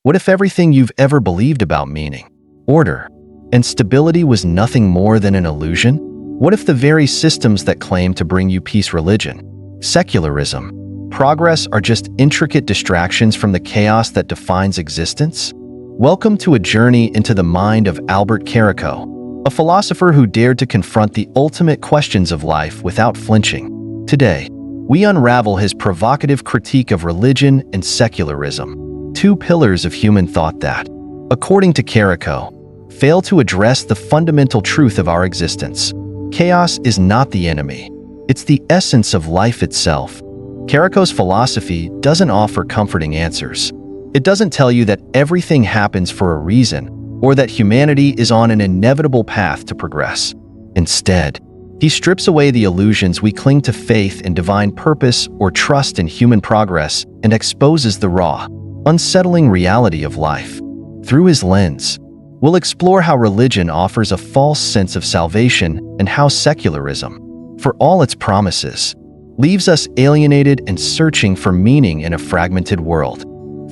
What if everything you've ever believed about meaning, order, and stability was nothing more than an illusion? What if the very systems that claim to bring you peace, religion, secularism, progress are just intricate distractions from the chaos that defines existence? Welcome to a journey into the mind of Albert Caraco, a philosopher who dared to confront the ultimate questions of life without flinching. Today, we unravel his provocative critique of religion and secularism, two pillars of human thought that, according to Caraco, fail to address the fundamental truth of our existence. Chaos is not the enemy. It's the essence of life itself. Caraco's philosophy doesn't offer comforting answers. It doesn't tell you that everything happens for a reason or that humanity is on an inevitable path to progress. Instead, he strips away the illusions we cling to, faith in divine purpose or trust in human progress, and exposes the raw, unsettling reality of life. Through his lens, we'll explore how religion offers a false sense of salvation and how secularism, for all its promises, leaves us alienated and searching for meaning in a fragmented world.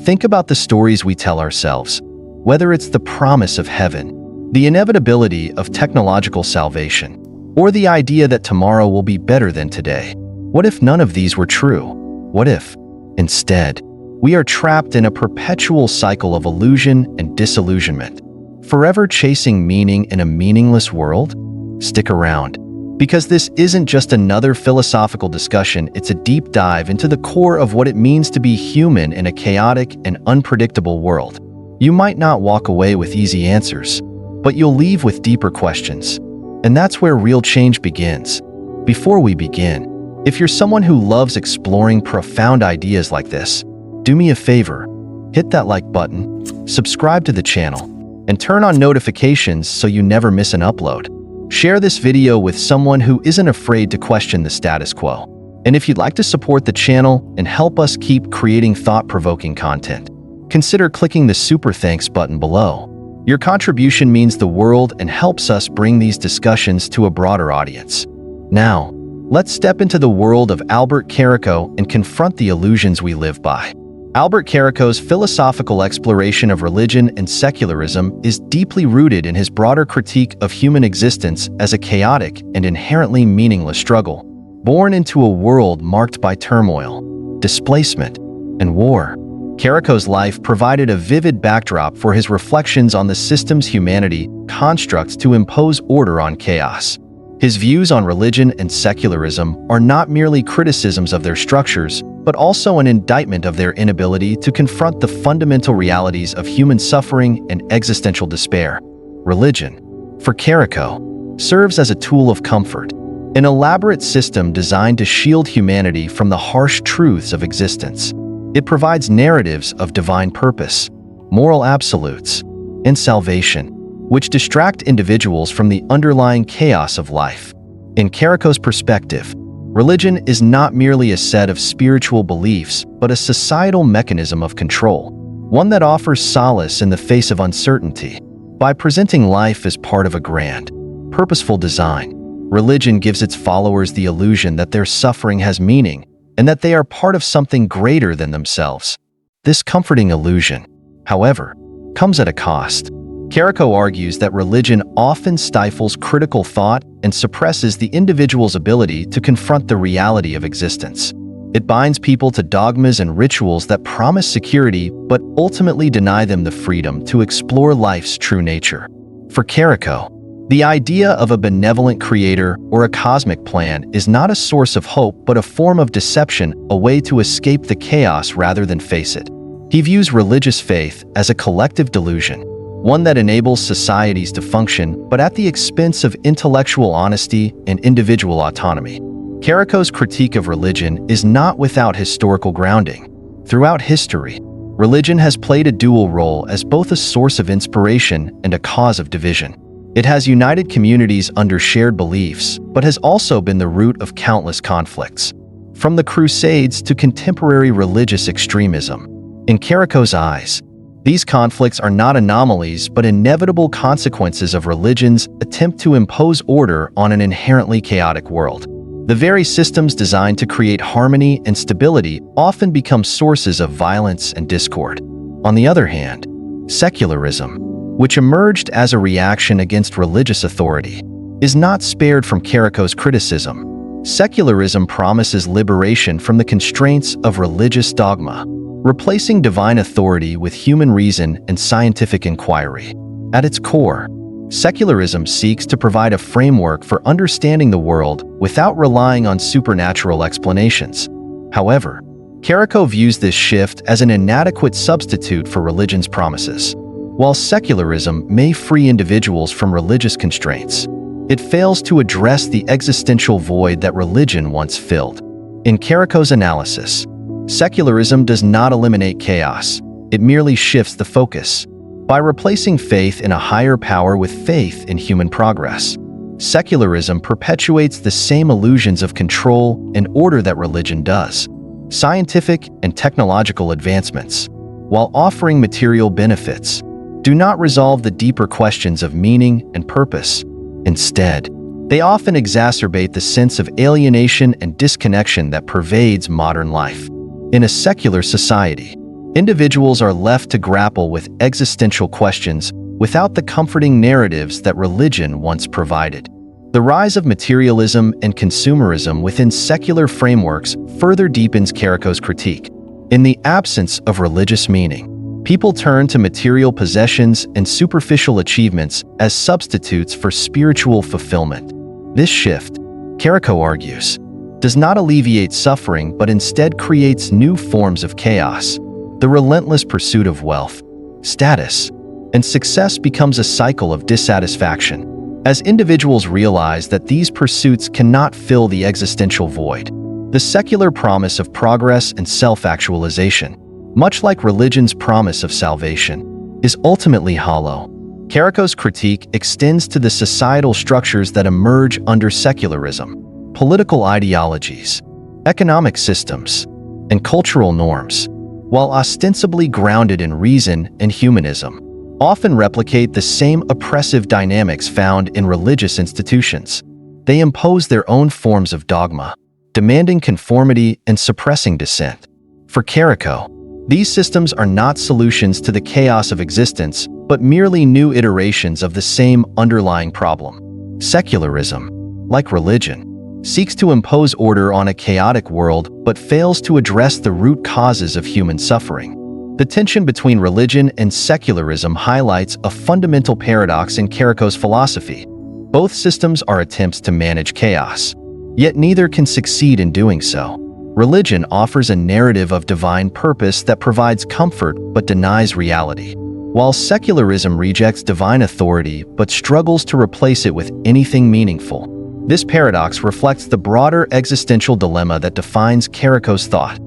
Think about the stories we tell ourselves, whether it's the promise of heaven, the inevitability of technological salvation, or the idea that tomorrow will be better than today. What if none of these were true? What if, instead, we are trapped in a perpetual cycle of illusion and disillusionment, forever chasing meaning in a meaningless world? Stick around, because this isn't just another philosophical discussion, it's a deep dive into the core of what it means to be human in a chaotic and unpredictable world. You might not walk away with easy answers, but you'll leave with deeper questions. And that's where real change begins. Before we begin, if you're someone who loves exploring profound ideas like this, do me a favor, hit that like button, subscribe to the channel, and turn on notifications so you never miss an upload. Share this video with someone who isn't afraid to question the status quo. And if you'd like to support the channel and help us keep creating thought-provoking content, consider clicking the super thanks button below. Your contribution means the world and helps us bring these discussions to a broader audience. Now, let's step into the world of Albert Caraco and confront the illusions we live by. Albert Caraco's philosophical exploration of religion and secularism is deeply rooted in his broader critique of human existence as a chaotic and inherently meaningless struggle, born into a world marked by turmoil, displacement, and war. Caraco's life provided a vivid backdrop for his reflections on the systems humanity constructs to impose order on chaos. His views on religion and secularism are not merely criticisms of their structures, but also an indictment of their inability to confront the fundamental realities of human suffering and existential despair. Religion, for Caraco, serves as a tool of comfort, an elaborate system designed to shield humanity from the harsh truths of existence. It provides narratives of divine purpose, moral absolutes, and salvation, which distract individuals from the underlying chaos of life. In Caraco's perspective, religion is not merely a set of spiritual beliefs, but a societal mechanism of control, one that offers solace in the face of uncertainty. By presenting life as part of a grand, purposeful design, religion gives its followers the illusion that their suffering has meaning and that they are part of something greater than themselves. This comforting illusion, however, comes at a cost. Caraco argues that religion often stifles critical thought and suppresses the individual's ability to confront the reality of existence. It binds people to dogmas and rituals that promise security but ultimately deny them the freedom to explore life's true nature. For Caraco, the idea of a benevolent creator or a cosmic plan is not a source of hope but a form of deception, a way to escape the chaos rather than face it. He views religious faith as a collective delusion, one that enables societies to function but at the expense of intellectual honesty and individual autonomy. Caraco's critique of religion is not without historical grounding. Throughout history, religion has played a dual role as both a source of inspiration and a cause of division. It has united communities under shared beliefs, but has also been the root of countless conflicts, from the Crusades to contemporary religious extremism. In Caraco's eyes, these conflicts are not anomalies but inevitable consequences of religion's attempt to impose order on an inherently chaotic world. The very systems designed to create harmony and stability often become sources of violence and discord. On the other hand, secularism, which emerged as a reaction against religious authority, is not spared from Caraco's criticism. Secularism promises liberation from the constraints of religious dogma, replacing divine authority with human reason and scientific inquiry. At its core, secularism seeks to provide a framework for understanding the world without relying on supernatural explanations. However, Caraco views this shift as an inadequate substitute for religion's promises. While secularism may free individuals from religious constraints, it fails to address the existential void that religion once filled. In Caraco's analysis, secularism does not eliminate chaos, it merely shifts the focus. By replacing faith in a higher power with faith in human progress, secularism perpetuates the same illusions of control and order that religion does. Scientific and technological advancements, while offering material benefits, do not resolve the deeper questions of meaning and purpose. Instead, they often exacerbate the sense of alienation and disconnection that pervades modern life. In a secular society, individuals are left to grapple with existential questions without the comforting narratives that religion once provided. The rise of materialism and consumerism within secular frameworks further deepens Caraco's critique. In the absence of religious meaning, people turn to material possessions and superficial achievements as substitutes for spiritual fulfillment. This shift, Caraco argues, does not alleviate suffering but instead creates new forms of chaos. The relentless pursuit of wealth, status, and success becomes a cycle of dissatisfaction. As individuals realize that these pursuits cannot fill the existential void, the secular promise of progress and self-actualization, much like religion's promise of salvation, is ultimately hollow. Caraco's critique extends to the societal structures that emerge under secularism: political ideologies, economic systems, and cultural norms, while ostensibly grounded in reason and humanism, often replicate the same oppressive dynamics found in religious institutions. They impose their own forms of dogma, demanding conformity and suppressing dissent. For Caraco, these systems are not solutions to the chaos of existence, but merely new iterations of the same underlying problem. Secularism, like religion, seeks to impose order on a chaotic world but fails to address the root causes of human suffering. The tension between religion and secularism highlights a fundamental paradox in Caraco's philosophy. Both systems are attempts to manage chaos, yet neither can succeed in doing so. Religion offers a narrative of divine purpose that provides comfort but denies reality, while secularism rejects divine authority but struggles to replace it with anything meaningful. This paradox reflects the broader existential dilemma that defines Caraco's thought: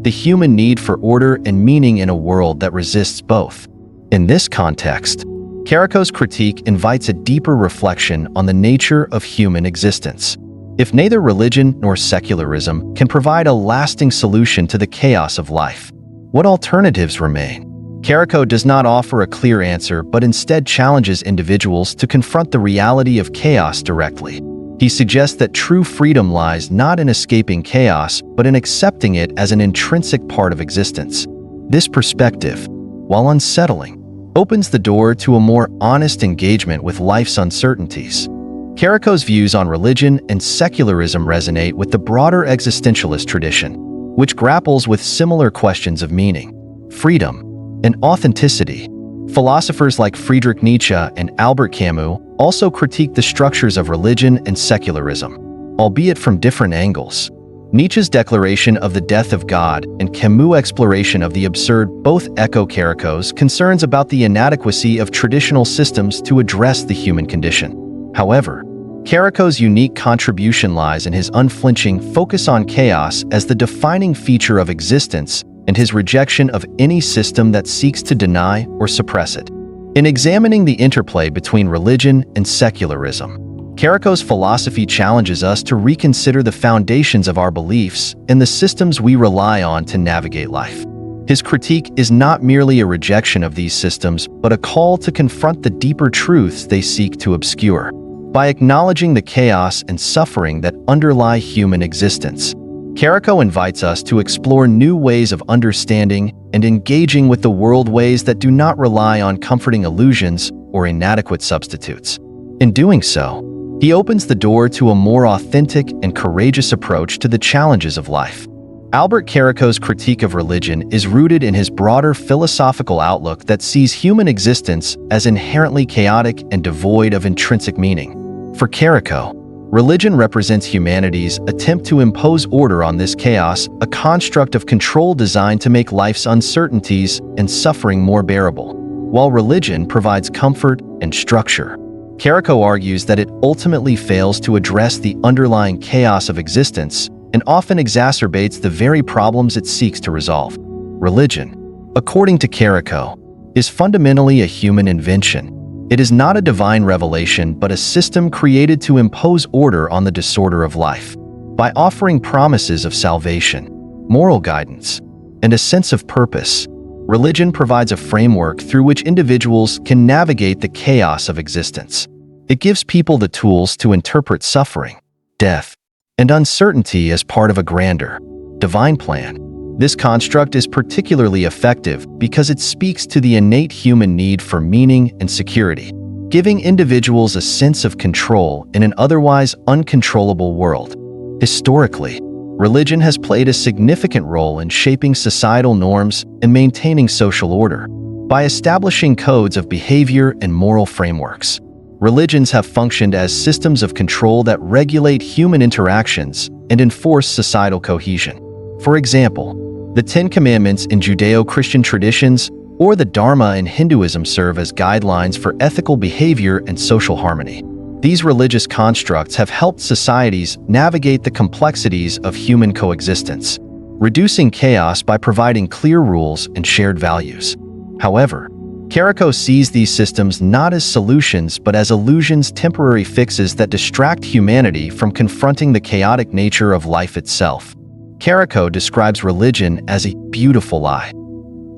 the human need for order and meaning in a world that resists both. In this context, Caraco's critique invites a deeper reflection on the nature of human existence. If neither religion nor secularism can provide a lasting solution to the chaos of life, what alternatives remain? Caraco does not offer a clear answer, but instead challenges individuals to confront the reality of chaos directly. He suggests that true freedom lies not in escaping chaos, but in accepting it as an intrinsic part of existence. This perspective, while unsettling, opens the door to a more honest engagement with life's uncertainties. Caraco's views on religion and secularism resonate with the broader existentialist tradition, which grapples with similar questions of meaning, freedom, and authenticity. Philosophers like Friedrich Nietzsche and Albert Camus also critique the structures of religion and secularism, albeit from different angles. Nietzsche's declaration of the death of God and Camus' exploration of the absurd both echo Caraco's concerns about the inadequacy of traditional systems to address the human condition. However, Caraco's unique contribution lies in his unflinching focus on chaos as the defining feature of existence and his rejection of any system that seeks to deny or suppress it. In examining the interplay between religion and secularism, Caraco's philosophy challenges us to reconsider the foundations of our beliefs and the systems we rely on to navigate life. His critique is not merely a rejection of these systems, but a call to confront the deeper truths they seek to obscure. By acknowledging the chaos and suffering that underlie human existence, Caraco invites us to explore new ways of understanding and engaging with the world ways that do not rely on comforting illusions or inadequate substitutes. In doing so, he opens the door to a more authentic and courageous approach to the challenges of life. Albert Caraco's critique of religion is rooted in his broader philosophical outlook that sees human existence as inherently chaotic and devoid of intrinsic meaning. For Caraco, religion represents humanity's attempt to impose order on this chaos, a construct of control designed to make life's uncertainties and suffering more bearable. While religion provides comfort and structure, Caraco argues that it ultimately fails to address the underlying chaos of existence and often exacerbates the very problems it seeks to resolve. Religion, according to Caraco, is fundamentally a human invention. It is not a divine revelation, but a system created to impose order on the disorder of life. By offering promises of salvation, moral guidance, and a sense of purpose, religion provides a framework through which individuals can navigate the chaos of existence. It gives people the tools to interpret suffering, death, and uncertainty as part of a grander, divine plan. This construct is particularly effective because it speaks to the innate human need for meaning and security, giving individuals a sense of control in an otherwise uncontrollable world. Historically, religion has played a significant role in shaping societal norms and maintaining social order. By establishing codes of behavior and moral frameworks, religions have functioned as systems of control that regulate human interactions and enforce societal cohesion. For example, the Ten Commandments in Judeo-Christian traditions or the Dharma in Hinduism serve as guidelines for ethical behavior and social harmony. These religious constructs have helped societies navigate the complexities of human coexistence, reducing chaos by providing clear rules and shared values. However, Caraco sees these systems not as solutions but as illusions, temporary fixes that distract humanity from confronting the chaotic nature of life itself. Caraco describes religion as a beautiful lie,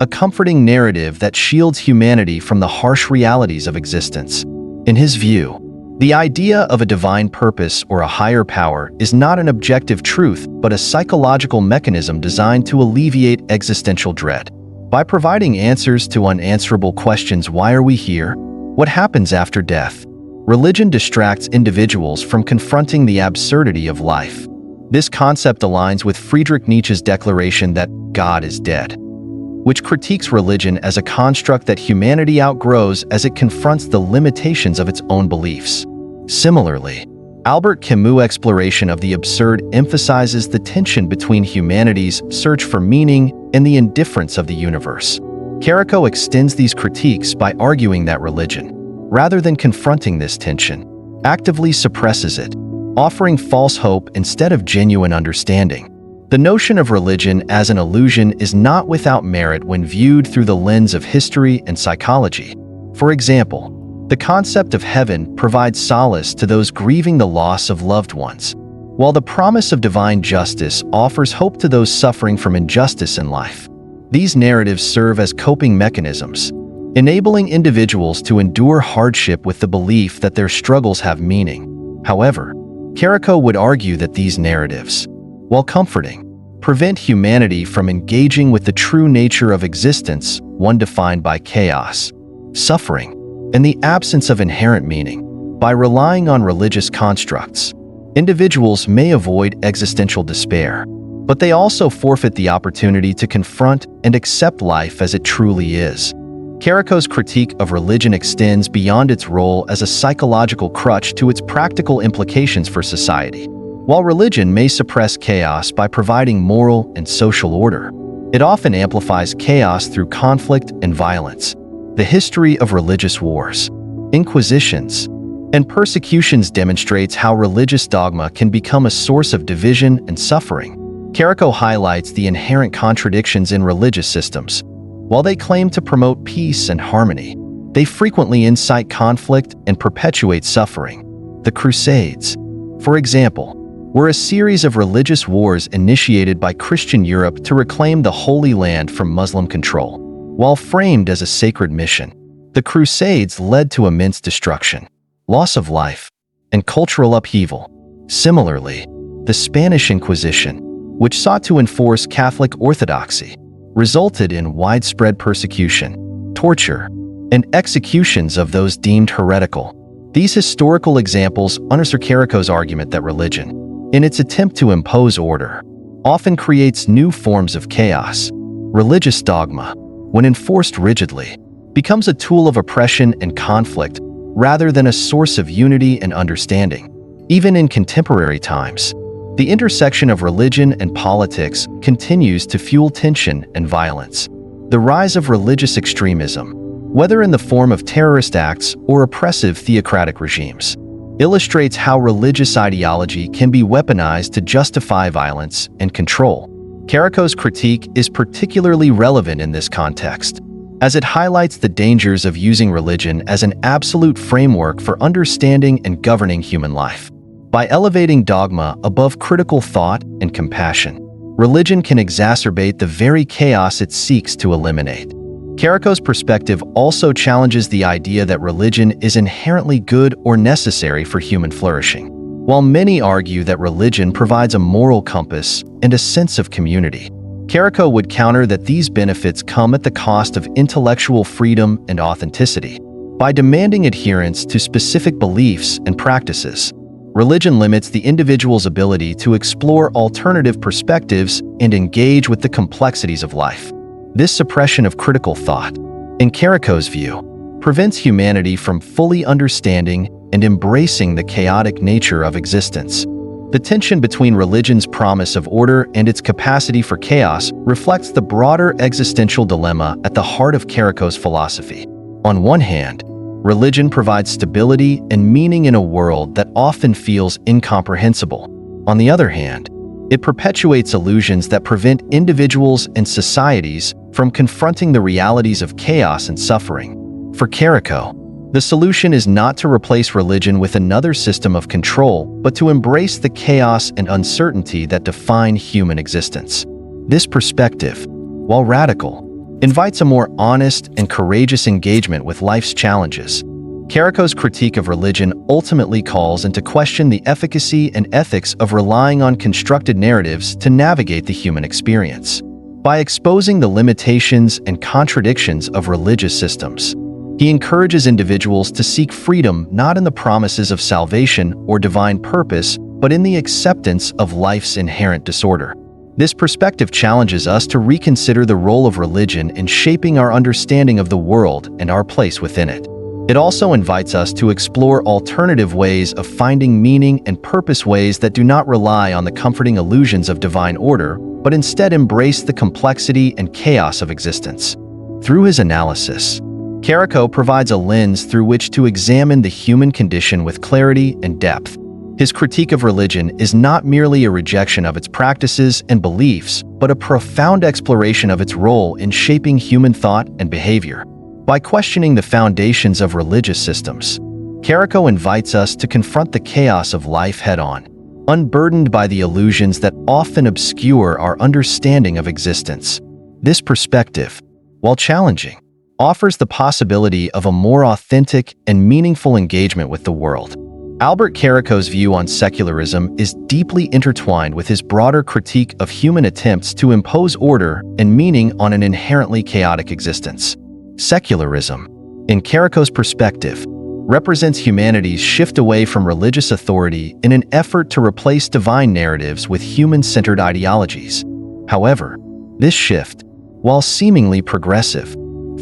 a comforting narrative that shields humanity from the harsh realities of existence. In his view, the idea of a divine purpose or a higher power is not an objective truth but a psychological mechanism designed to alleviate existential dread. By providing answers to unanswerable questions, why are we here? What happens after death? Religion distracts individuals from confronting the absurdity of life. This concept aligns with Friedrich Nietzsche's declaration that God is dead, which critiques religion as a construct that humanity outgrows as it confronts the limitations of its own beliefs. Similarly, Albert Camus' exploration of the absurd emphasizes the tension between humanity's search for meaning and the indifference of the universe. Caraco extends these critiques by arguing that religion, rather than confronting this tension, actively suppresses it, offering false hope instead of genuine understanding. The notion of religion as an illusion is not without merit when viewed through the lens of history and psychology. For example, the concept of heaven provides solace to those grieving the loss of loved ones, while the promise of divine justice offers hope to those suffering from injustice in life. These narratives serve as coping mechanisms, enabling individuals to endure hardship with the belief that their struggles have meaning. However, Caraco would argue that these narratives, while comforting, prevent humanity from engaging with the true nature of existence, one defined by chaos, suffering, and the absence of inherent meaning. By relying on religious constructs, individuals may avoid existential despair, but they also forfeit the opportunity to confront and accept life as it truly is. Caraco's critique of religion extends beyond its role as a psychological crutch to its practical implications for society. While religion may suppress chaos by providing moral and social order, it often amplifies chaos through conflict and violence. The history of religious wars, inquisitions, and persecutions demonstrates how religious dogma can become a source of division and suffering. Caraco highlights the inherent contradictions in religious systems. While they claim to promote peace and harmony, they frequently incite conflict and perpetuate suffering. The Crusades, for example, were a series of religious wars initiated by Christian Europe to reclaim the Holy Land from Muslim control. While framed as a sacred mission, the Crusades led to immense destruction, loss of life, and cultural upheaval. Similarly, the Spanish Inquisition, which sought to enforce Catholic orthodoxy, resulted in widespread persecution, torture, and executions of those deemed heretical. These historical examples underscore Caraco's argument that religion, in its attempt to impose order, often creates new forms of chaos. Religious dogma, when enforced rigidly, becomes a tool of oppression and conflict rather than a source of unity and understanding. Even in contemporary times, the intersection of religion and politics continues to fuel tension and violence. The rise of religious extremism, whether in the form of terrorist acts or oppressive theocratic regimes, illustrates how religious ideology can be weaponized to justify violence and control. Caraco's critique is particularly relevant in this context, as it highlights the dangers of using religion as an absolute framework for understanding and governing human life. By elevating dogma above critical thought and compassion, religion can exacerbate the very chaos it seeks to eliminate. Caraco's perspective also challenges the idea that religion is inherently good or necessary for human flourishing. While many argue that religion provides a moral compass and a sense of community, Caraco would counter that these benefits come at the cost of intellectual freedom and authenticity. By demanding adherence to specific beliefs and practices, religion limits the individual's ability to explore alternative perspectives and engage with the complexities of life. This suppression of critical thought, in Caraco's view, prevents humanity from fully understanding and embracing the chaotic nature of existence. The tension between religion's promise of order and its capacity for chaos reflects the broader existential dilemma at the heart of Caraco's philosophy. On one hand, religion provides stability and meaning in a world that often feels incomprehensible. On the other hand, it perpetuates illusions that prevent individuals and societies from confronting the realities of chaos and suffering. For Caraco, the solution is not to replace religion with another system of control, but to embrace the chaos and uncertainty that define human existence. This perspective, while radical, invites a more honest and courageous engagement with life's challenges. Caraco's critique of religion ultimately calls into question the efficacy and ethics of relying on constructed narratives to navigate the human experience. By exposing the limitations and contradictions of religious systems, he encourages individuals to seek freedom not in the promises of salvation or divine purpose, but in the acceptance of life's inherent disorder. This perspective challenges us to reconsider the role of religion in shaping our understanding of the world and our place within it. It also invites us to explore alternative ways of finding meaning and purpose, ways that do not rely on the comforting illusions of divine order, but instead embrace the complexity and chaos of existence. Through his analysis, Caraco provides a lens through which to examine the human condition with clarity and depth. His critique of religion is not merely a rejection of its practices and beliefs, but a profound exploration of its role in shaping human thought and behavior. By questioning the foundations of religious systems, Caraco invites us to confront the chaos of life head-on, unburdened by the illusions that often obscure our understanding of existence. This perspective, while challenging, offers the possibility of a more authentic and meaningful engagement with the world. Albert Caraco's view on secularism is deeply intertwined with his broader critique of human attempts to impose order and meaning on an inherently chaotic existence. Secularism, in Caraco's perspective, represents humanity's shift away from religious authority in an effort to replace divine narratives with human-centered ideologies. However, this shift, while seemingly progressive,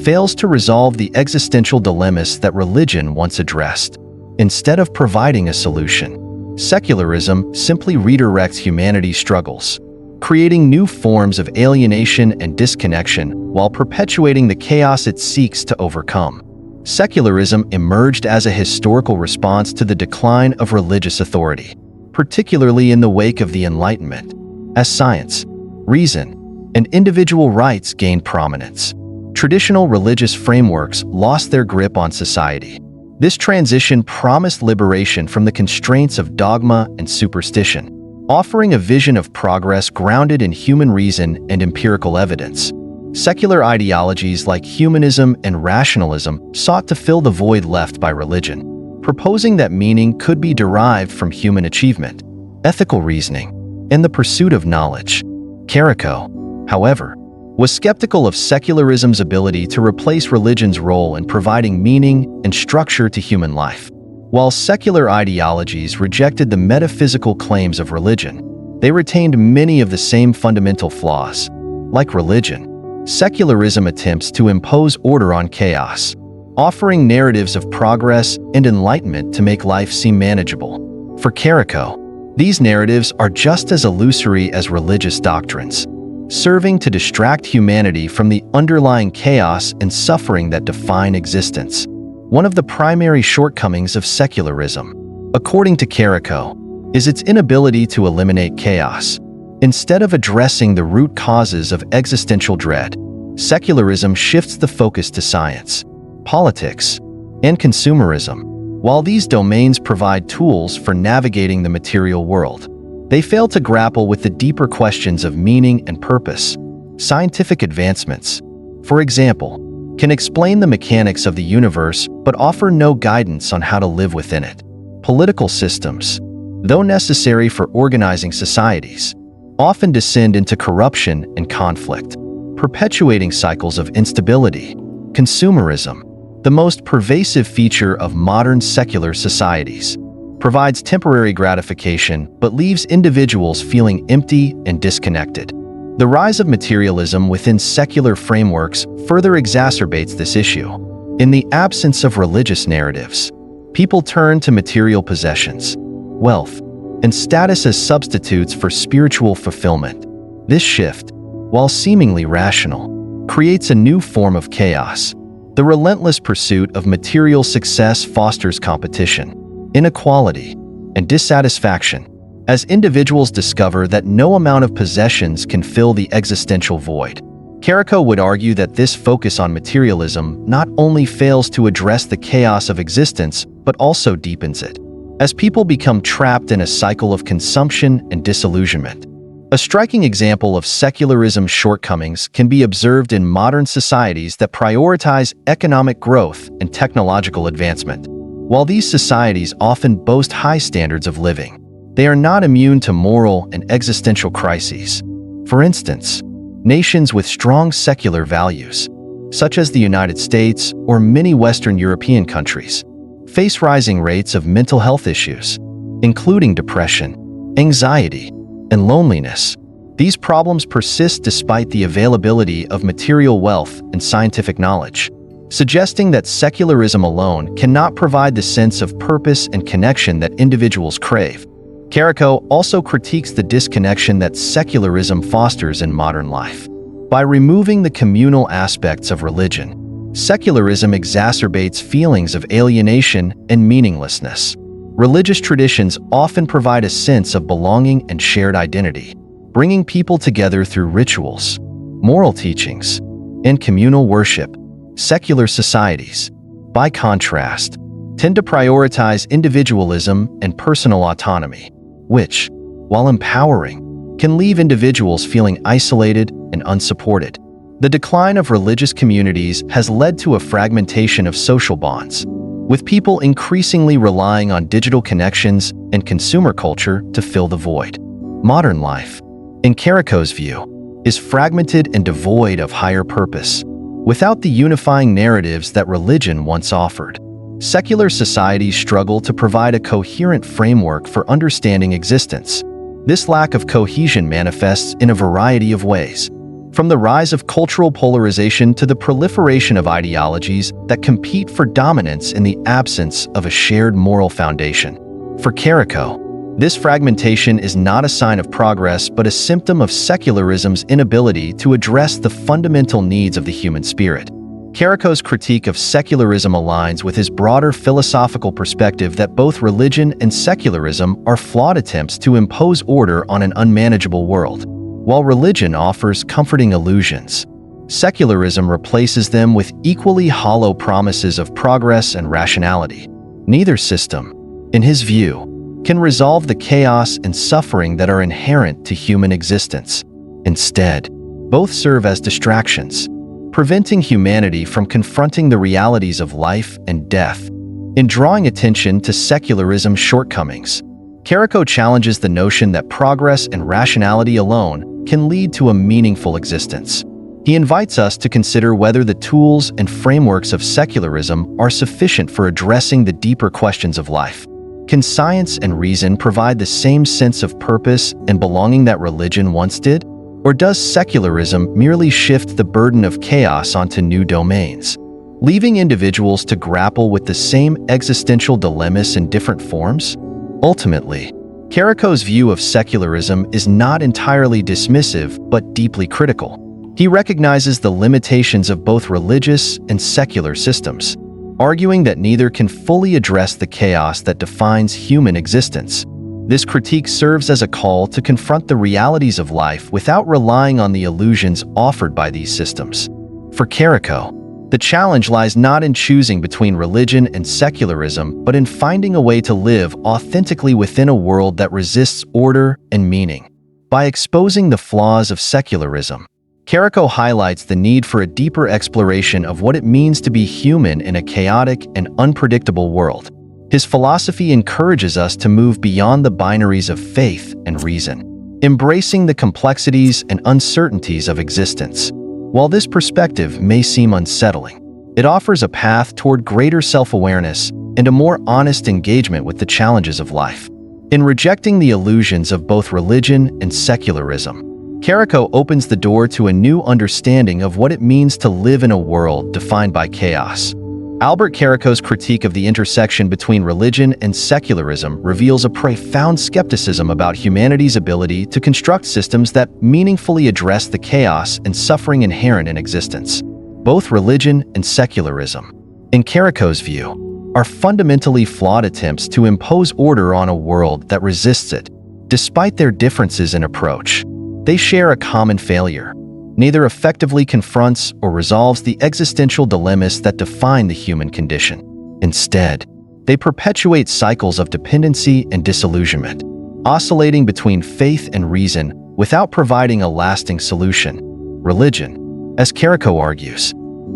fails to resolve the existential dilemmas that religion once addressed. Instead of providing a solution, secularism simply redirects humanity's struggles, creating new forms of alienation and disconnection while perpetuating the chaos it seeks to overcome. Secularism emerged as a historical response to the decline of religious authority, particularly in the wake of the Enlightenment, as science, reason, and individual rights gained prominence. Traditional religious frameworks lost their grip on society. This transition promised liberation from the constraints of dogma and superstition, offering a vision of progress grounded in human reason and empirical evidence. Secular ideologies like humanism and rationalism sought to fill the void left by religion, proposing that meaning could be derived from human achievement, ethical reasoning, and the pursuit of knowledge. Caraco, however, was skeptical of secularism's ability to replace religion's role in providing meaning and structure to human life. While secular ideologies rejected the metaphysical claims of religion, they retained many of the same fundamental flaws. Like religion, secularism attempts to impose order on chaos, offering narratives of progress and enlightenment to make life seem manageable. For Caraco, these narratives are just as illusory as religious doctrines, serving to distract humanity from the underlying chaos and suffering that define existence. One of the primary shortcomings of secularism, according to Caraco, is its inability to eliminate chaos. Instead of addressing the root causes of existential dread, secularism shifts the focus to science, politics, and consumerism. While these domains provide tools for navigating the material world, they fail to grapple with the deeper questions of meaning and purpose. Scientific advancements, for example, can explain the mechanics of the universe but offer no guidance on how to live within it. Political systems, though necessary for organizing societies, often descend into corruption and conflict, perpetuating cycles of instability. Consumerism, the most pervasive feature of modern secular societies, provides temporary gratification but leaves individuals feeling empty and disconnected. The rise of materialism within secular frameworks further exacerbates this issue. In the absence of religious narratives, people turn to material possessions, wealth, and status as substitutes for spiritual fulfillment. This shift, while seemingly rational, creates a new form of chaos. The relentless pursuit of material success fosters competition, inequality, and dissatisfaction, as individuals discover that no amount of possessions can fill the existential void. Caraco would argue that this focus on materialism not only fails to address the chaos of existence, but also deepens it, as people become trapped in a cycle of consumption and disillusionment. A striking example of secularism's shortcomings can be observed in modern societies that prioritize economic growth and technological advancement. While these societies often boast high standards of living, they are not immune to moral and existential crises. For instance, nations with strong secular values, such as the United States or many Western European countries, face rising rates of mental health issues, including depression, anxiety, and loneliness. These problems persist despite the availability of material wealth and scientific knowledge, suggesting that secularism alone cannot provide the sense of purpose and connection that individuals crave. Caraco also critiques the disconnection that secularism fosters in modern life. By removing the communal aspects of religion, secularism exacerbates feelings of alienation and meaninglessness. Religious traditions often provide a sense of belonging and shared identity, bringing people together through rituals, moral teachings, and communal worship. Secular societies, by contrast, tend to prioritize individualism and personal autonomy, which, while empowering, can leave individuals feeling isolated and unsupported. The decline of religious communities has led to a fragmentation of social bonds, with people increasingly relying on digital connections and consumer culture to fill the void. Modern life, in Caraco's view, is fragmented and devoid of higher purpose, without the unifying narratives that religion once offered. Secular societies struggle to provide a coherent framework for understanding existence. This lack of cohesion manifests in a variety of ways, from the rise of cultural polarization to the proliferation of ideologies that compete for dominance in the absence of a shared moral foundation. For Caraco, this fragmentation is not a sign of progress but a symptom of secularism's inability to address the fundamental needs of the human spirit. Caraco's critique of secularism aligns with his broader philosophical perspective that both religion and secularism are flawed attempts to impose order on an unmanageable world. While religion offers comforting illusions, secularism replaces them with equally hollow promises of progress and rationality. Neither system, in his view, can resolve the chaos and suffering that are inherent to human existence. Instead, both serve as distractions, preventing humanity from confronting the realities of life and death. In drawing attention to secularism's shortcomings, Caraco challenges the notion that progress and rationality alone can lead to a meaningful existence. He invites us to consider whether the tools and frameworks of secularism are sufficient for addressing the deeper questions of life. Can science and reason provide the same sense of purpose and belonging that religion once did? Or does secularism merely shift the burden of chaos onto new domains, leaving individuals to grapple with the same existential dilemmas in different forms? Ultimately, Caraco's view of secularism is not entirely dismissive but deeply critical. He recognizes the limitations of both religious and secular systems, arguing that neither can fully address the chaos that defines human existence. This critique serves as a call to confront the realities of life without relying on the illusions offered by these systems. For Caraco, the challenge lies not in choosing between religion and secularism, but in finding a way to live authentically within a world that resists order and meaning. By exposing the flaws of secularism, Caraco highlights the need for a deeper exploration of what it means to be human in a chaotic and unpredictable world. His philosophy encourages us to move beyond the binaries of faith and reason, embracing the complexities and uncertainties of existence. While this perspective may seem unsettling, it offers a path toward greater self-awareness and a more honest engagement with the challenges of life. In rejecting the illusions of both religion and secularism, Caraco opens the door to a new understanding of what it means to live in a world defined by chaos. Albert Caraco's critique of the intersection between religion and secularism reveals a profound skepticism about humanity's ability to construct systems that meaningfully address the chaos and suffering inherent in existence. Both religion and secularism, in Caraco's view, are fundamentally flawed attempts to impose order on a world that resists it. Despite their differences in approach, they share a common failure. Neither effectively confronts or resolves the existential dilemmas that define the human condition. Instead, they perpetuate cycles of dependency and disillusionment, oscillating between faith and reason without providing a lasting solution. Religion, as Caraco argues,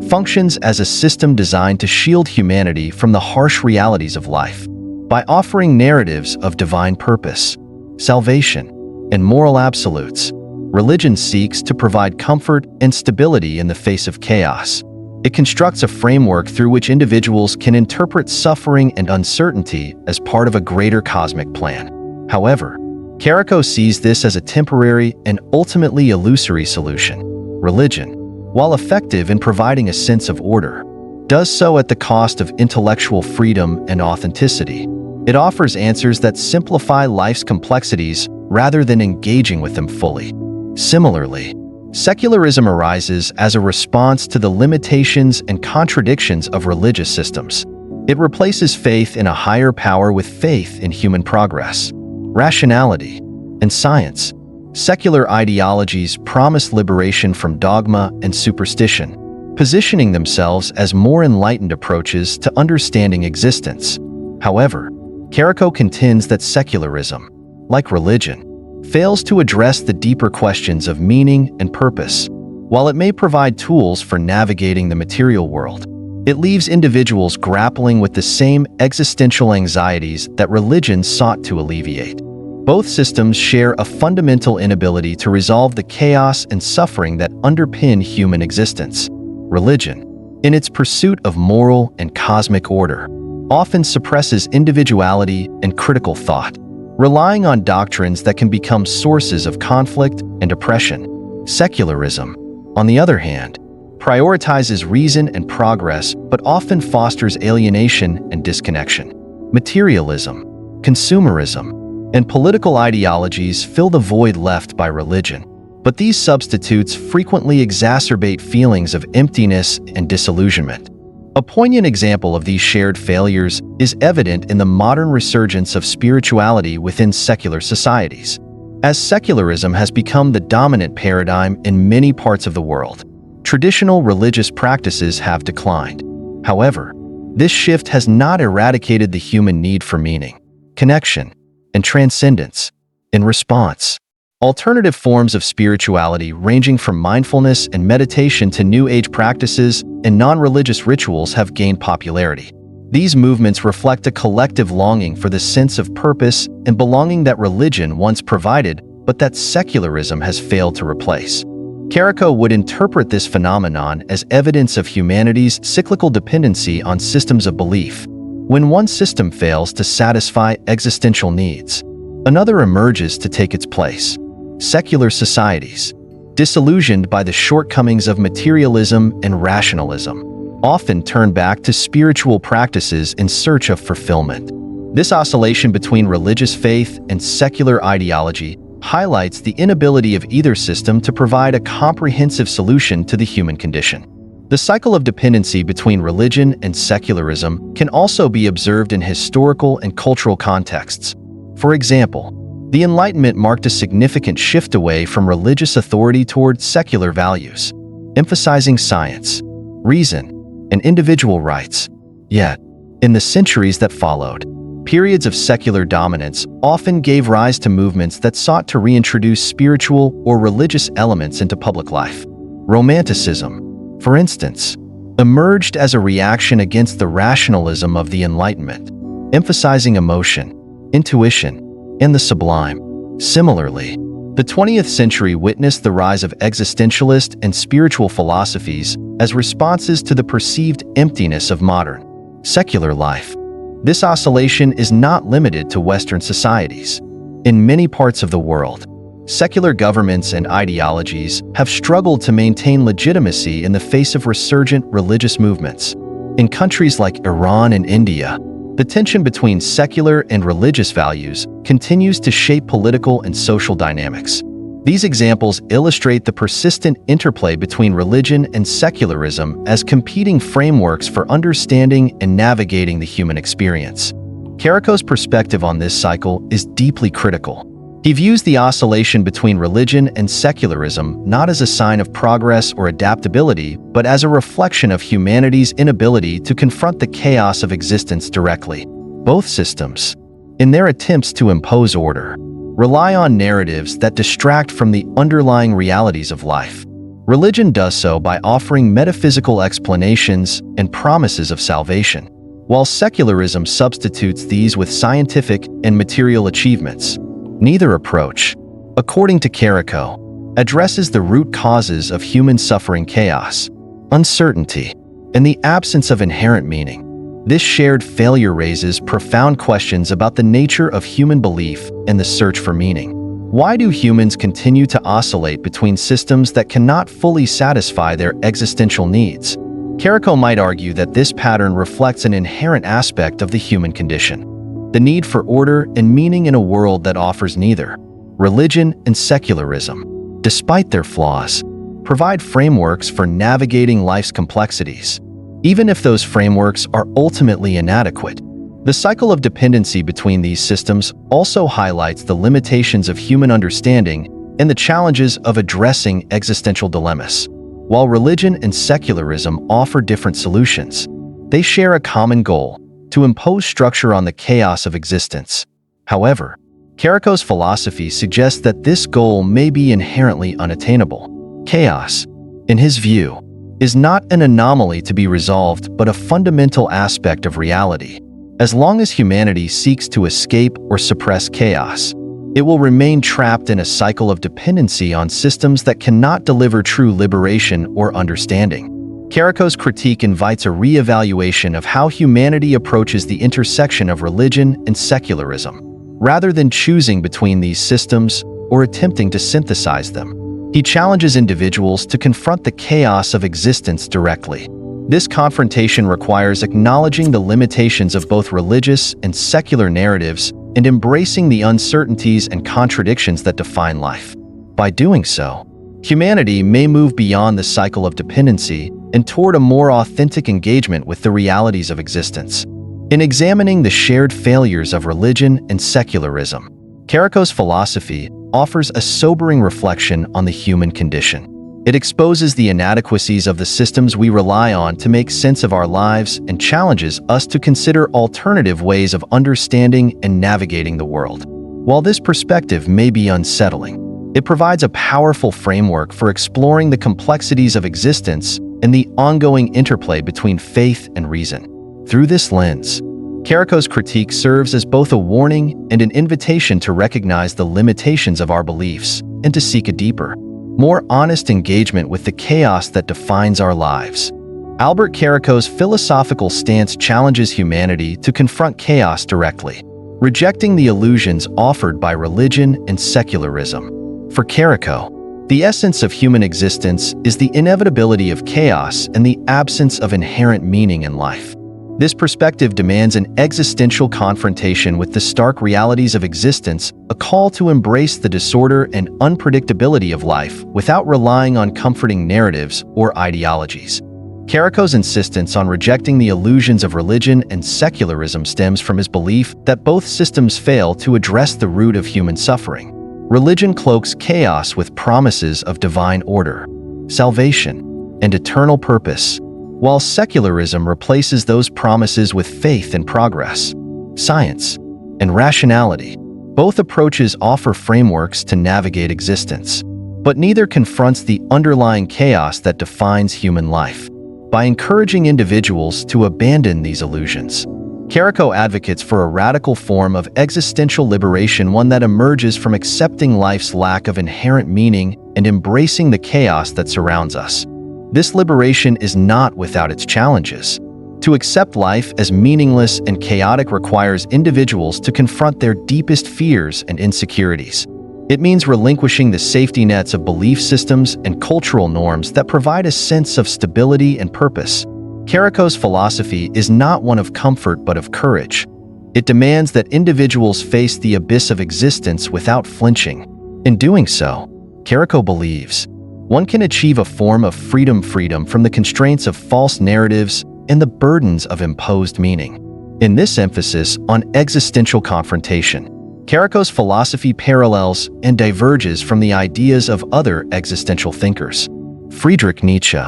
functions as a system designed to shield humanity from the harsh realities of life. By offering narratives of divine purpose, salvation, and moral absolutes, religion seeks to provide comfort and stability in the face of chaos. It constructs a framework through which individuals can interpret suffering and uncertainty as part of a greater cosmic plan. However, Caraco sees this as a temporary and ultimately illusory solution. Religion, while effective in providing a sense of order, does so at the cost of intellectual freedom and authenticity. It offers answers that simplify life's complexities rather than engaging with them fully. Similarly, secularism arises as a response to the limitations and contradictions of religious systems. It replaces faith in a higher power with faith in human progress, rationality, and science. Secular ideologies promise liberation from dogma and superstition, positioning themselves as more enlightened approaches to understanding existence. However, Caraco contends that secularism, like religion, fails to address the deeper questions of meaning and purpose. While it may provide tools for navigating the material world, it leaves individuals grappling with the same existential anxieties that religion sought to alleviate. Both systems share a fundamental inability to resolve the chaos and suffering that underpin human existence. Religion, in its pursuit of moral and cosmic order, often suppresses individuality and critical thought, relying on doctrines that can become sources of conflict and oppression. Secularism, on the other hand, prioritizes reason and progress but often fosters alienation and disconnection. Materialism, consumerism, and political ideologies fill the void left by religion, but these substitutes frequently exacerbate feelings of emptiness and disillusionment. A poignant example of these shared failures is evident in the modern resurgence of spirituality within secular societies. As secularism has become the dominant paradigm in many parts of the world, traditional religious practices have declined. However, this shift has not eradicated the human need for meaning, connection, and transcendence. In response, alternative forms of spirituality ranging from mindfulness and meditation to New Age practices and non-religious rituals have gained popularity. These movements reflect a collective longing for the sense of purpose and belonging that religion once provided, but that secularism has failed to replace. Caraco would interpret this phenomenon as evidence of humanity's cyclical dependency on systems of belief. When one system fails to satisfy existential needs, another emerges to take its place. Secular societies, disillusioned by the shortcomings of materialism and rationalism, often turn back to spiritual practices in search of fulfillment. This oscillation between religious faith and secular ideology highlights the inability of either system to provide a comprehensive solution to the human condition. The cycle of dependency between religion and secularism can also be observed in historical and cultural contexts. For example, the Enlightenment marked a significant shift away from religious authority toward secular values, emphasizing science, reason, and individual rights. Yet, in the centuries that followed, periods of secular dominance often gave rise to movements that sought to reintroduce spiritual or religious elements into public life. Romanticism, for instance, emerged as a reaction against the rationalism of the Enlightenment, emphasizing emotion, intuition, and the sublime. Similarly, the 20th century witnessed the rise of existentialist and spiritual philosophies as responses to the perceived emptiness of modern, secular life. This oscillation is not limited to Western societies. In many parts of the world, secular governments and ideologies have struggled to maintain legitimacy in the face of resurgent religious movements. In countries like Iran and India, the tension between secular and religious values continues to shape political and social dynamics. These examples illustrate the persistent interplay between religion and secularism as competing frameworks for understanding and navigating the human experience. Caraco's perspective on this cycle is deeply critical. He views the oscillation between religion and secularism not as a sign of progress or adaptability, but as a reflection of humanity's inability to confront the chaos of existence directly. Both systems, in their attempts to impose order, rely on narratives that distract from the underlying realities of life. Religion does so by offering metaphysical explanations and promises of salvation, while secularism substitutes these with scientific and material achievements. Neither approach, according to Caraco, addresses the root causes of human suffering: chaos, uncertainty, and the absence of inherent meaning. This shared failure raises profound questions about the nature of human belief and the search for meaning. Why do humans continue to oscillate between systems that cannot fully satisfy their existential needs? Caraco might argue that this pattern reflects an inherent aspect of the human condition: the need for order and meaning in a world that offers neither. Religion and secularism, despite their flaws, provide frameworks for navigating life's complexities, even if those frameworks are ultimately inadequate. The cycle of dependency between these systems also highlights the limitations of human understanding and the challenges of addressing existential dilemmas. While religion and secularism offer different solutions, they share a common goal: to impose structure on the chaos of existence. However, Caraco's philosophy suggests that this goal may be inherently unattainable. Chaos, in his view, is not an anomaly to be resolved but a fundamental aspect of reality. As long as humanity seeks to escape or suppress chaos, it will remain trapped in a cycle of dependency on systems that cannot deliver true liberation or understanding. Caraco's critique invites a re-evaluation of how humanity approaches the intersection of religion and secularism, rather than choosing between these systems or attempting to synthesize them. He challenges individuals to confront the chaos of existence directly. This confrontation requires acknowledging the limitations of both religious and secular narratives and embracing the uncertainties and contradictions that define life. By doing so, humanity may move beyond the cycle of dependency and toward a more authentic engagement with the realities of existence. In examining the shared failures of religion and secularism, Caraco's philosophy offers a sobering reflection on the human condition. It exposes the inadequacies of the systems we rely on to make sense of our lives and challenges us to consider alternative ways of understanding and navigating the world. While this perspective may be unsettling, it provides a powerful framework for exploring the complexities of existence and the ongoing interplay between faith and reason. Through this lens, Caraco's critique serves as both a warning and an invitation to recognize the limitations of our beliefs and to seek a deeper, more honest engagement with the chaos that defines our lives. Albert Caraco's philosophical stance challenges humanity to confront chaos directly, rejecting the illusions offered by religion and secularism. For Caraco, the essence of human existence is the inevitability of chaos and the absence of inherent meaning in life. This perspective demands an existential confrontation with the stark realities of existence, a call to embrace the disorder and unpredictability of life without relying on comforting narratives or ideologies. Caraco's insistence on rejecting the illusions of religion and secularism stems from his belief that both systems fail to address the root of human suffering. Religion cloaks chaos with promises of divine order, salvation, and eternal purpose, while secularism replaces those promises with faith and progress, science, and rationality. Both approaches offer frameworks to navigate existence, but neither confronts the underlying chaos that defines human life. By encouraging individuals to abandon these illusions, Caraco advocates for a radical form of existential liberation, one that emerges from accepting life's lack of inherent meaning and embracing the chaos that surrounds us. This liberation is not without its challenges. To accept life as meaningless and chaotic requires individuals to confront their deepest fears and insecurities. It means relinquishing the safety nets of belief systems and cultural norms that provide a sense of stability and purpose. Caraco's philosophy is not one of comfort but of courage. It demands that individuals face the abyss of existence without flinching. In doing so, Caraco believes one can achieve a form of freedom from the constraints of false narratives and the burdens of imposed meaning. In this emphasis on existential confrontation, Caraco's philosophy parallels and diverges from the ideas of other existential thinkers. Friedrich Nietzsche,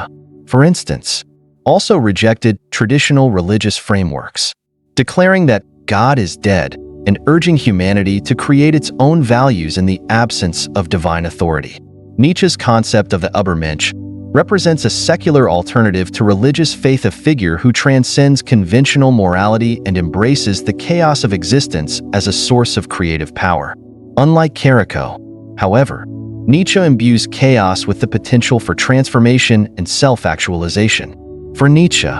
for instance, also rejected traditional religious frameworks, declaring that God is dead and urging humanity to create its own values in the absence of divine authority. Nietzsche's concept of the Übermensch represents a secular alternative to religious faith, a figure who transcends conventional morality and embraces the chaos of existence as a source of creative power. Unlike Caraco, however, Nietzsche imbues chaos with the potential for transformation and self-actualization. For Nietzsche,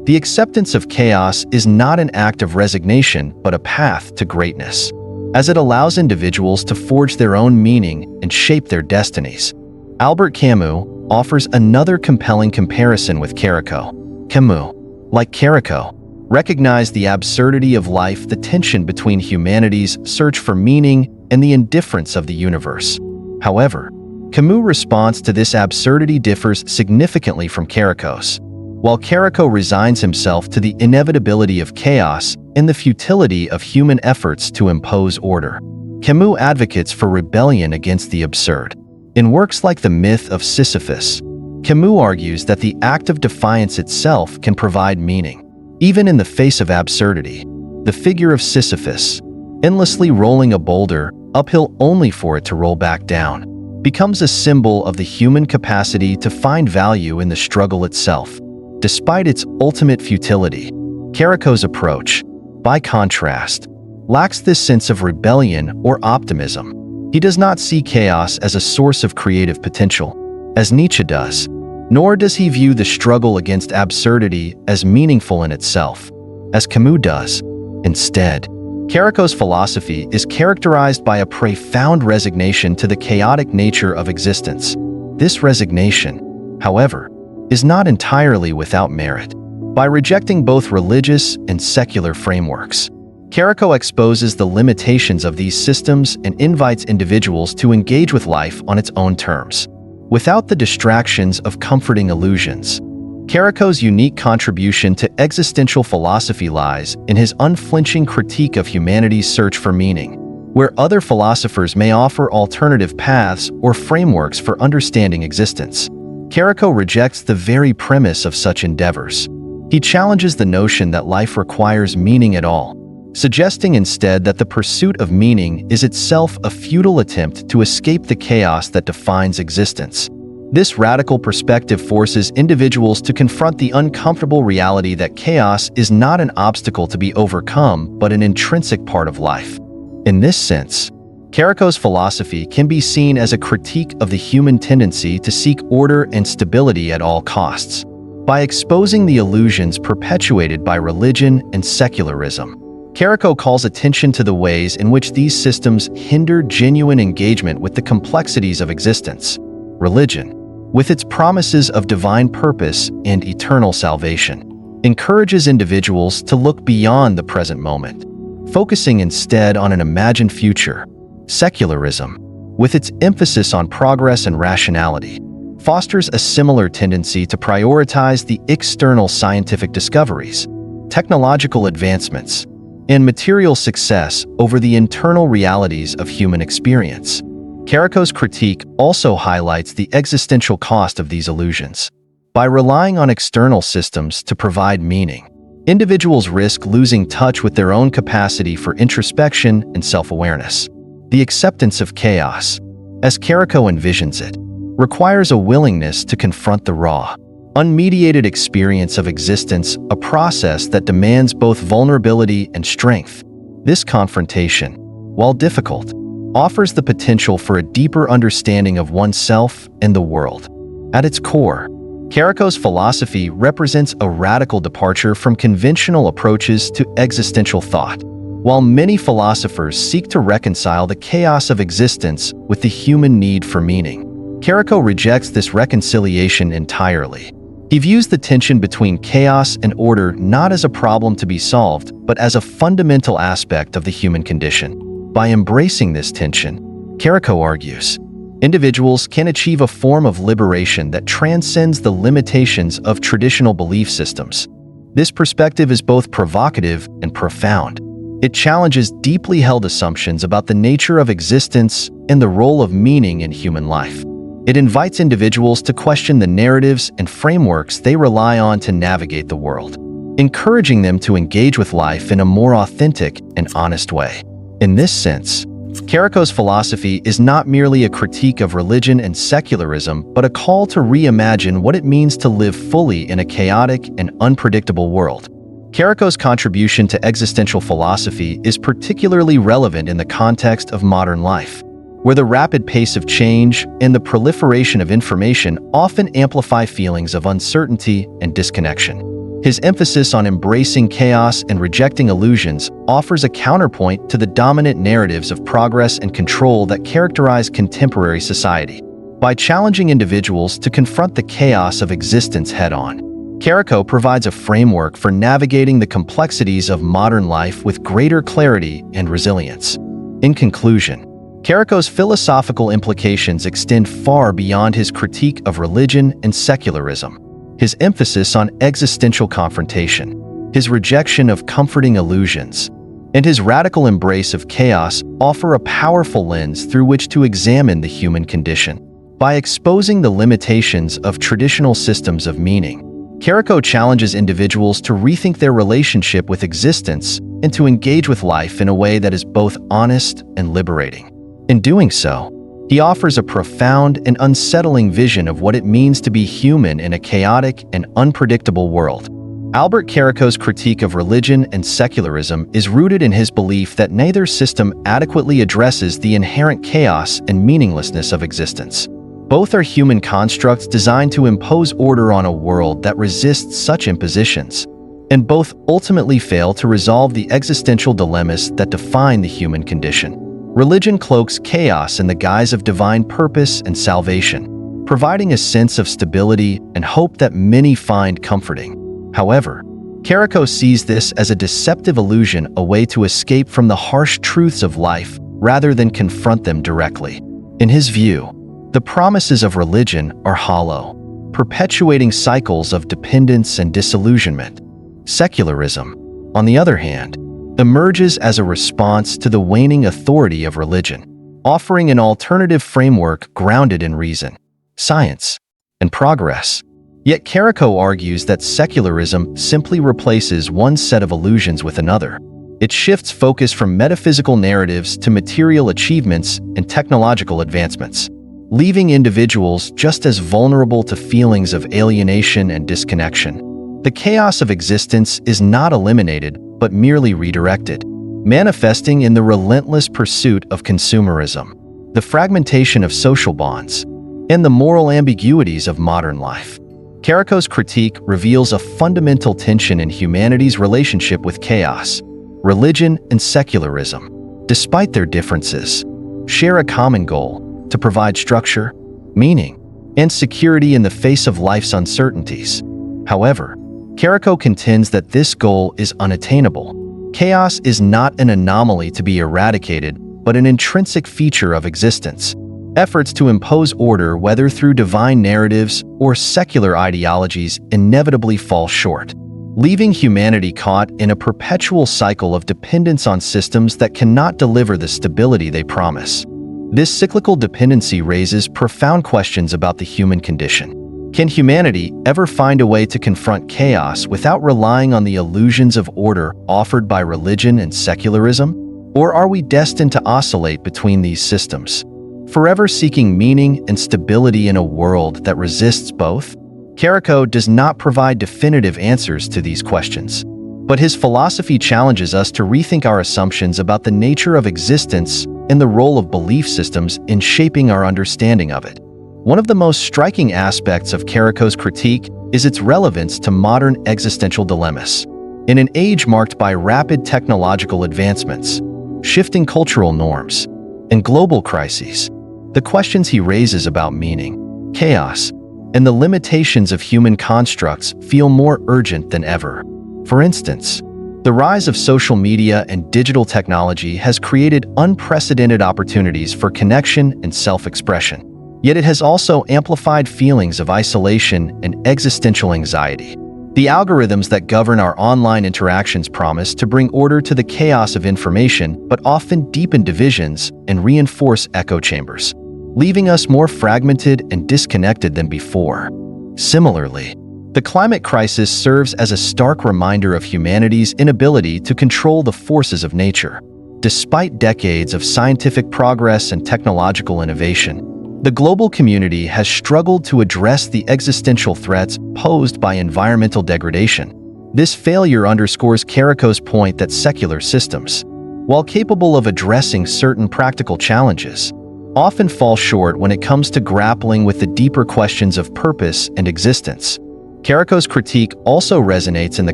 the acceptance of chaos is not an act of resignation but a path to greatness, as it allows individuals to forge their own meaning and shape their destinies. Albert Camus offers another compelling comparison with Caraco. Camus, like Caraco, recognized the absurdity of life, the tension between humanity's search for meaning and the indifference of the universe. However, Camus' response to this absurdity differs significantly from Caraco's. While Caraco resigns himself to the inevitability of chaos and the futility of human efforts to impose order, Camus advocates for rebellion against the absurd. In works like The Myth of Sisyphus, Camus argues that the act of defiance itself can provide meaning. Even in the face of absurdity, the figure of Sisyphus, endlessly rolling a boulder uphill only for it to roll back down, becomes a symbol of the human capacity to find value in the struggle itself. Despite its ultimate futility, Caraco's approach, by contrast, lacks this sense of rebellion or optimism. He does not see chaos as a source of creative potential, as Nietzsche does, nor does he view the struggle against absurdity as meaningful in itself, as Camus does. Instead, Caraco's philosophy is characterized by a profound resignation to the chaotic nature of existence. This resignation, however, is not entirely without merit. By rejecting both religious and secular frameworks, Caraco exposes the limitations of these systems and invites individuals to engage with life on its own terms, without the distractions of comforting illusions. Caraco's unique contribution to existential philosophy lies in his unflinching critique of humanity's search for meaning, where other philosophers may offer alternative paths or frameworks for understanding existence. Caraco rejects the very premise of such endeavors. He challenges the notion that life requires meaning at all, suggesting instead that the pursuit of meaning is itself a futile attempt to escape the chaos that defines existence. This radical perspective forces individuals to confront the uncomfortable reality that chaos is not an obstacle to be overcome, but an intrinsic part of life. In this sense, Caraco's philosophy can be seen as a critique of the human tendency to seek order and stability at all costs. By exposing the illusions perpetuated by religion and secularism, Caraco calls attention to the ways in which these systems hinder genuine engagement with the complexities of existence. Religion, with its promises of divine purpose and eternal salvation, encourages individuals to look beyond the present moment, focusing instead on an imagined future. Secularism, with its emphasis on progress and rationality, fosters a similar tendency to prioritize the external scientific discoveries, technological advancements, and material success over the internal realities of human experience. Caraco's critique also highlights the existential cost of these illusions. By relying on external systems to provide meaning, individuals risk losing touch with their own capacity for introspection and self-awareness. The acceptance of chaos, as Caraco envisions it, requires a willingness to confront the raw, unmediated experience of existence, a process that demands both vulnerability and strength. This confrontation, while difficult, offers the potential for a deeper understanding of oneself and the world. At its core, Caraco's philosophy represents a radical departure from conventional approaches to existential thought. While many philosophers seek to reconcile the chaos of existence with the human need for meaning, Caraco rejects this reconciliation entirely. He views the tension between chaos and order not as a problem to be solved, but as a fundamental aspect of the human condition. By embracing this tension, Caraco argues, individuals can achieve a form of liberation that transcends the limitations of traditional belief systems. This perspective is both provocative and profound. It challenges deeply held assumptions about the nature of existence and the role of meaning in human life. It invites individuals to question the narratives and frameworks they rely on to navigate the world, encouraging them to engage with life in a more authentic and honest way. In this sense, Caraco's philosophy is not merely a critique of religion and secularism, but a call to reimagine what it means to live fully in a chaotic and unpredictable world. Caraco's contribution to existential philosophy is particularly relevant in the context of modern life, where the rapid pace of change and the proliferation of information often amplify feelings of uncertainty and disconnection. His emphasis on embracing chaos and rejecting illusions offers a counterpoint to the dominant narratives of progress and control that characterize contemporary society. By challenging individuals to confront the chaos of existence head-on, Caraco provides a framework for navigating the complexities of modern life with greater clarity and resilience. In conclusion, Caraco's philosophical implications extend far beyond his critique of religion and secularism. His emphasis on existential confrontation, his rejection of comforting illusions, and his radical embrace of chaos offer a powerful lens through which to examine the human condition. By exposing the limitations of traditional systems of meaning, Caraco challenges individuals to rethink their relationship with existence and to engage with life in a way that is both honest and liberating. In doing so, he offers a profound and unsettling vision of what it means to be human in a chaotic and unpredictable world. Albert Caraco's critique of religion and secularism is rooted in his belief that neither system adequately addresses the inherent chaos and meaninglessness of existence. Both are human constructs designed to impose order on a world that resists such impositions, and both ultimately fail to resolve the existential dilemmas that define the human condition. Religion cloaks chaos in the guise of divine purpose and salvation, providing a sense of stability and hope that many find comforting. However, Caraco sees this as a deceptive illusion, a way to escape from the harsh truths of life rather than confront them directly. In his view, the promises of religion are hollow, perpetuating cycles of dependence and disillusionment. Secularism, on the other hand, emerges as a response to the waning authority of religion, offering an alternative framework grounded in reason, science, and progress. Yet Caraco argues that secularism simply replaces one set of illusions with another. It shifts focus from metaphysical narratives to material achievements and technological advancements, leaving individuals just as vulnerable to feelings of alienation and disconnection. The chaos of existence is not eliminated, but merely redirected. manifesting in the relentless pursuit of consumerism, the fragmentation of social bonds, and the moral ambiguities of modern life. Caraco's critique reveals a fundamental tension in humanity's relationship with chaos. Religion and secularism, despite their differences, share a common goal: to provide structure, meaning, and security in the face of life's uncertainties. However, Caraco contends that this goal is unattainable. Chaos is not an anomaly to be eradicated, but an intrinsic feature of existence. Efforts to impose order, whether through divine narratives or secular ideologies, inevitably fall short, leaving humanity caught in a perpetual cycle of dependence on systems that cannot deliver the stability they promise. This cyclical dependency raises profound questions about the human condition. Can humanity ever find a way to confront chaos without relying on the illusions of order offered by religion and secularism? Or are we destined to oscillate between these systems, forever seeking meaning and stability in a world that resists both? Caraco does not provide definitive answers to these questions, but his philosophy challenges us to rethink our assumptions about the nature of existence and the role of belief systems in shaping our understanding of it. One of the most striking aspects of Caraco's critique is its relevance to modern existential dilemmas. In an age marked by rapid technological advancements, shifting cultural norms, and global crises, the questions he raises about meaning, chaos, and the limitations of human constructs feel more urgent than ever. For instance, the rise of social media and digital technology has created unprecedented opportunities for connection and self-expression. Yet it has also amplified feelings of isolation and existential anxiety. The algorithms that govern our online interactions promise to bring order to the chaos of information, but often deepen divisions and reinforce echo chambers, leaving us more fragmented and disconnected than before. Similarly, the climate crisis serves as a stark reminder of humanity's inability to control the forces of nature. Despite decades of scientific progress and technological innovation, the global community has struggled to address the existential threats posed by environmental degradation. This failure underscores Caraco's point that secular systems, while capable of addressing certain practical challenges, often fall short when it comes to grappling with the deeper questions of purpose and existence. Caraco's critique also resonates in the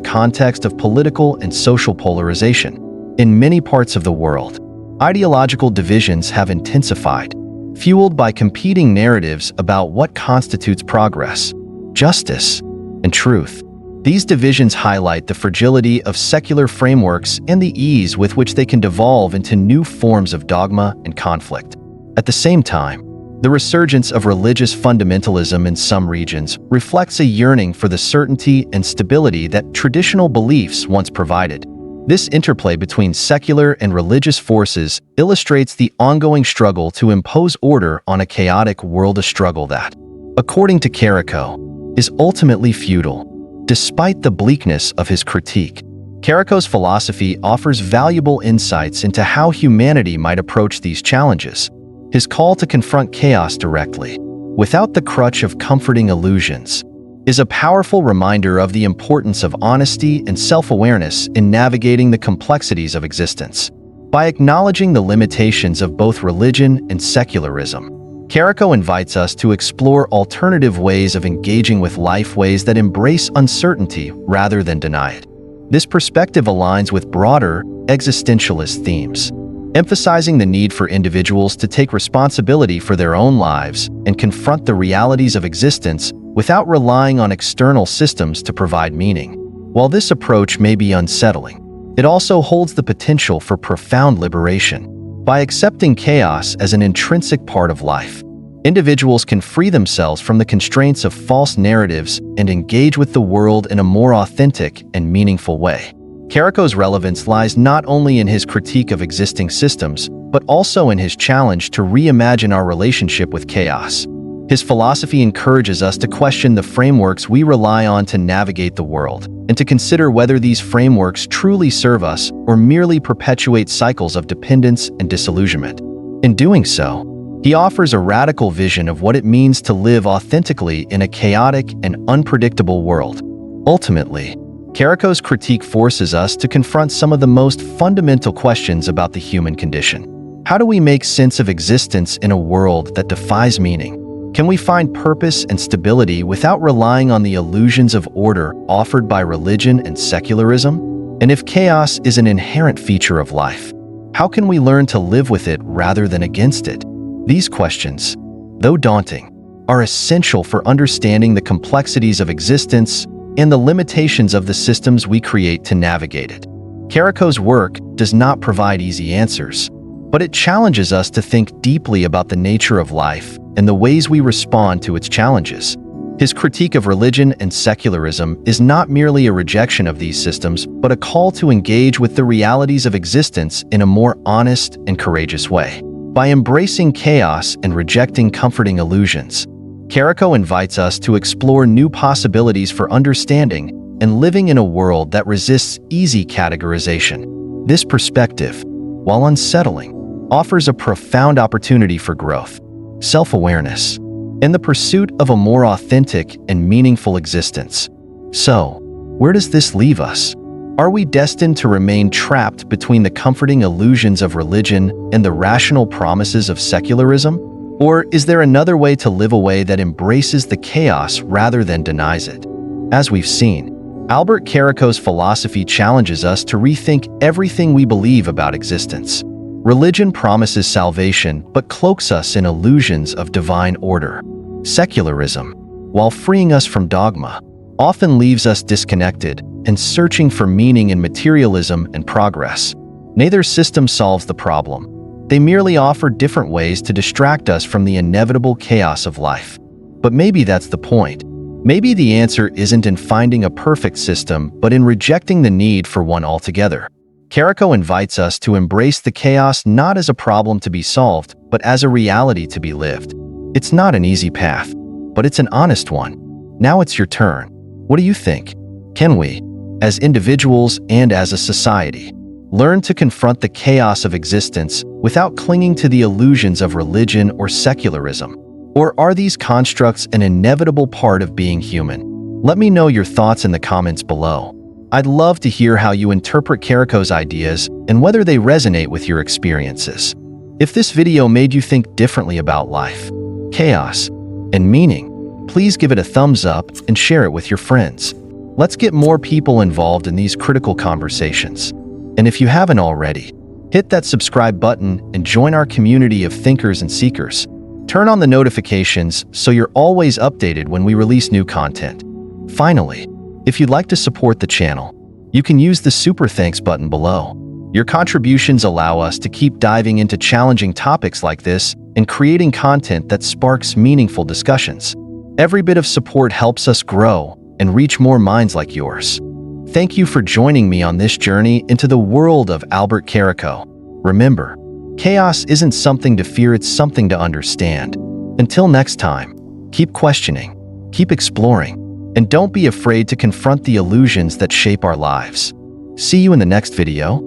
context of political and social polarization. In many parts of the world, ideological divisions have intensified, fueled by competing narratives about what constitutes progress, justice, and truth. These divisions highlight the fragility of secular frameworks and the ease with which they can devolve into new forms of dogma and conflict. At the same time, the resurgence of religious fundamentalism in some regions reflects a yearning for the certainty and stability that traditional beliefs once provided. This interplay between secular and religious forces illustrates the ongoing struggle to impose order on a chaotic world, a struggle that, according to Caraco, is ultimately futile. Despite the bleakness of his critique, Caraco's philosophy offers valuable insights into how humanity might approach these challenges. His call to confront chaos directly, without the crutch of comforting illusions, is a powerful reminder of the importance of honesty and self-awareness in navigating the complexities of existence. By acknowledging the limitations of both religion and secularism, Caraco invites us to explore alternative ways of engaging with life, ways that embrace uncertainty rather than deny it. This perspective aligns with broader existentialist themes, emphasizing the need for individuals to take responsibility for their own lives and confront the realities of existence without relying on external systems to provide meaning. While this approach may be unsettling, it also holds the potential for profound liberation. By accepting chaos as an intrinsic part of life, individuals can free themselves from the constraints of false narratives and engage with the world in a more authentic and meaningful way. Caraco's relevance lies not only in his critique of existing systems, but also in his challenge to reimagine our relationship with chaos. His philosophy encourages us to question the frameworks we rely on to navigate the world, and to consider whether these frameworks truly serve us or merely perpetuate cycles of dependence and disillusionment. In doing so, he offers a radical vision of what it means to live authentically in a chaotic and unpredictable world. Ultimately, Caraco's critique forces us to confront some of the most fundamental questions about the human condition. How do we make sense of existence in a world that defies meaning? Can we find purpose and stability without relying on the illusions of order offered by religion and secularism? And if chaos is an inherent feature of life, how can we learn to live with it rather than against it? These questions, though daunting, are essential for understanding the complexities of existence and the limitations of the systems we create to navigate it. Caraco's work does not provide easy answers, but it challenges us to think deeply about the nature of life and the ways we respond to its challenges. His critique of religion and secularism is not merely a rejection of these systems, but a call to engage with the realities of existence in a more honest and courageous way. By embracing chaos and rejecting comforting illusions, Caraco invites us to explore new possibilities for understanding and living in a world that resists easy categorization. This perspective, while unsettling, offers a profound opportunity for growth, self-awareness, and the pursuit of a more authentic and meaningful existence. So, where does this leave us? Are we destined to remain trapped between the comforting illusions of religion and the rational promises of secularism? Or is there another way to live a way that embraces the chaos rather than denies it? As we've seen, Albert Caraco's philosophy challenges us to rethink everything we believe about existence. Religion promises salvation but cloaks us in illusions of divine order. Secularism, while freeing us from dogma, often leaves us disconnected and searching for meaning in materialism and progress. Neither system solves the problem. They merely offer different ways to distract us from the inevitable chaos of life. But maybe that's the point. Maybe the answer isn't in finding a perfect system, but in rejecting the need for one altogether. Caraco invites us to embrace the chaos not as a problem to be solved, but as a reality to be lived. It's not an easy path, but it's an honest one. Now it's your turn. What do you think? Can we, as individuals and as a society, learn to confront the chaos of existence without clinging to the illusions of religion or secularism? Or are these constructs an inevitable part of being human? Let me know your thoughts in the comments below. I'd love to hear how you interpret Caraco's ideas and whether they resonate with your experiences. If this video made you think differently about life, chaos, and meaning, please give it a thumbs up and share it with your friends. Let's get more people involved in these critical conversations. And if you haven't already, hit that subscribe button and join our community of thinkers and seekers. Turn on the notifications so you're always updated when we release new content. Finally, if you'd like to support the channel, you can use the super thanks button below. Your contributions allow us to keep diving into challenging topics like this and creating content that sparks meaningful discussions. Every bit of support helps us grow and reach more minds like yours. Thank you for joining me on this journey into the world of Albert Caraco. Remember, chaos isn't something to fear, it's something to understand. Until next time, keep questioning, keep exploring, and don't be afraid to confront the illusions that shape our lives. See you in the next video.